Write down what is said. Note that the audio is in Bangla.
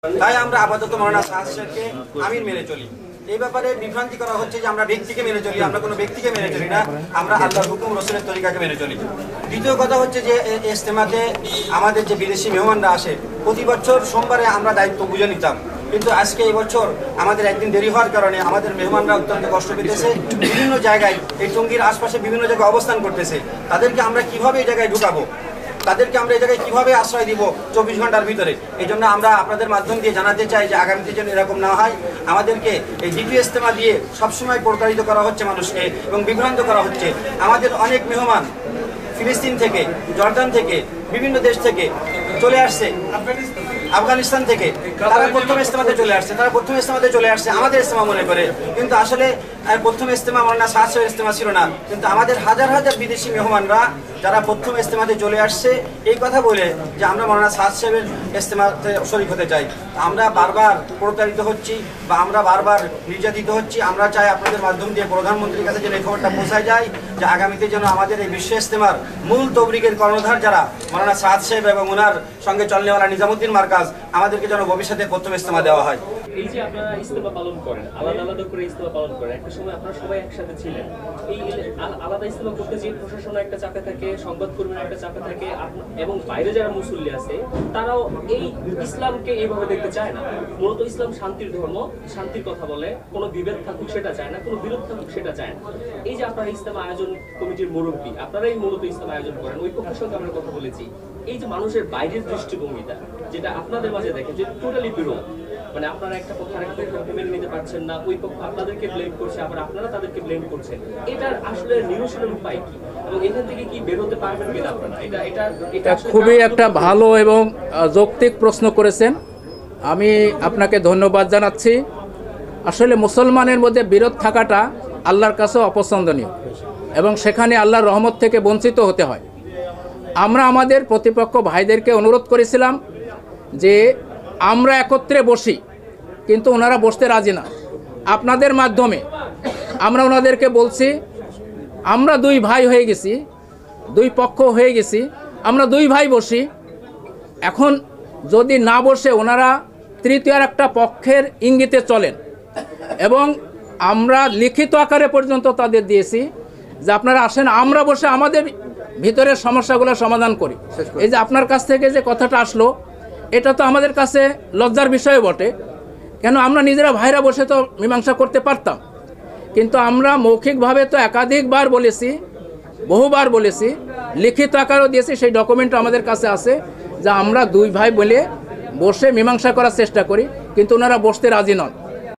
তাই আমরা আপাতত মাওলানা সাদ সাহেবকে আমির মেনে চলি। এই ব্যাপারে বিভ্রান্তি করা হচ্ছে যে আমরা ব্যক্তিকে মেনে চলি, আমরা কোনো ব্যক্তিকে মেনে চলি না, আমরা আল্লাহর হুকুম রসুলের তরিকাকে মেনে চলি। দ্বিতীয় কথা হচ্ছে যে ইজতেমাতে আমাদের যে বিদেশি মেহমানরা আসে প্রতি বছর সোমবারে আমরা দায়িত্ব বুঝে নিতাম, কিন্তু আজকে এই বছর আমাদের একদিন দেরি হওয়ার কারণে আমাদের মেহমানরা অত্যন্ত কষ্ট পেতেছে। বিভিন্ন জায়গায় এই টঙ্গীর আশপাশে বিভিন্ন জায়গায় অবস্থান করতেছে, তাদেরকে আমরা কিভাবে এই জায়গায় ঢুকাবো, তাদেরকে আমরা এই জায়গায় কিভাবে আশ্রয় দিব 24 ঘন্টার ভিতরে। এই জন্য আমরা আপনাদের মাধ্যম দিয়ে জানাতে চাই যে আগামীতে যেন এরকম না হয়। আমাদেরকে এই দ্বিতীয় ইজতেমা দিয়ে সবসময় প্রতারিত করা হচ্ছে মানুষকে এবং বিভ্রান্ত করা হচ্ছে। আমাদের অনেক মেহমান ফিলিস্তিন থেকে, জর্দান থেকে, বিভিন্ন দেশ থেকে চলে আসছে, আফগানিস্তান থেকে, তারা প্রথম ইজতেমাতে চলে আসছে আমাদের ইজতেমা মনে করে, কিন্তু আসলে প্রথম ইজতেমা মাওলানা সাদ সাহেবের ইজতেমা ছিল না। কিন্তু আমাদের হাজার হাজার বিদেশি মেহমানরা যারা প্রথম ইজতেমাতে চলে আসছে এই কথা বলে যে আমরা মাওলানা সাদ সাহেবের ইজতেমাতে শরীক হতে চাই, আমরা বারবার প্রতারিত হচ্ছি বা আমরা বারবার নির্যাতিত হচ্ছি। আমরা চাই আপনাদের মাধ্যম দিয়ে প্রধানমন্ত্রীর কাছে যেন এই খবরটা পৌঁছায় যায় যে আগামীতে যেন আমাদের এই বিশ্ব ইজতেমার মূল তবলিগের কর্ণধার যারা মাওলানা সাদ সাহেব এবং ওনার সঙ্গে চলনেওয়ালা নিজামুদ্দিন মার্কাজ, আমাদেরকে যেন ভবিষ্যতে প্রথম ইজতেমা দেওয়া হয়। এই যে আপনারা ইজতেমা পালন করেন, আলাদা আলাদা করে ইজতেমা পালন করেন, একটা সময় আপনারা সবাই একসাথে ছিলেন, এই আলাদা ইজতেমা করতে যে প্রশাসন একটা চাপে থাকে, সংবাদকর্মীরা একটা চাপে থাকে, এবং বাইরে যারা মুসল্লি আছে তারাও এই ইসলামকে এইভাবে দেখতে চায় না। মূলত ইসলাম শান্তির ধর্ম, শান্তির কথা বলে, কোনো বিভেদ থাকুক সেটা চায় না, কোনো বিরোধ থাকুক সেটা চায় না। এই যে আপনারা ইজতেমা আয়োজন কমিটির মুরব্বী, আপনারাই মূলত ইজতেমা আয়োজন করেন, ওই পক্ষের সঙ্গে আমরা কথা বলেছি। এই যে মানুষের বাইরের দৃষ্টিভঙ্গিটা যেটা আপনাদের মাঝে দেখে যে টোটালি বিরোধ, মানে আপনারা একটা পক্ষ আরেক পক্ষকে মেনে নিতে পারছেন না, ওই পক্ষ আপনাদেরকে ব্লেম করছে, আবার আপনারা তাদেরকে ব্লেম করছেন, এটার আসলে নিরসনের উপায় কি এবং এখান থেকে কি বের হতে পারবেন কিনা আপনারা? এটা খুবই একটা ভালো এবং যৌক্তিক প্রশ্ন করেছেন, আমি আপনাকে ধন্যবাদ জানাচ্ছি। আসলে মুসলমানের মধ্যে বিরোধ থাকাটা আল্লাহর কাছেও অপছন্দনীয় এবং সেখানে আল্লাহর রহমত থেকে বঞ্চিত হতে হয়। আমরা আমাদের প্রতিপক্ষ ভাইদেরকে অনুরোধ করেছিলাম যে আমরা একত্রে বসি, কিন্তু ওনারা বসতে রাজি না। আপনাদের মাধ্যমে আমরা ওনাদেরকে বলছি আমরা দুই ভাই হয়ে গেছি, দুই পক্ষ হয়ে গেছি, আমরা দুই ভাই বসি। এখন যদি না বসে ওনারা তৃতীয় একটা পক্ষের ইঙ্গিতে চলেন, এবং আমরা লিখিত আকারে পর্যন্ত তাদের দিয়েছি যে আপনারা আসেন, আমরা বসে আমাদের ভিতরের সমস্যাগুলো সমাধান করি। এই যে আপনার কাছ থেকে যে কথাটা আসলো, এটা তো আমাদের কাছে লজ্জার বিষয় বটে, কেন আমরা নিজেরা ভাইরা বসে তো মীমাংসা করতে পারতাম, কিন্তু আমরা মৌখিকভাবে তো একাধিকবার বলেছি, বহুবার বলেছি, লিখিত আকারও দিয়েছি, সেই ডকুমেন্ট আমাদের কাছে আছে যে আমরা দুই ভাই বলে বসে মীমাংসা করার চেষ্টা করি, কিন্তু ওনারা বসতে রাজি নন।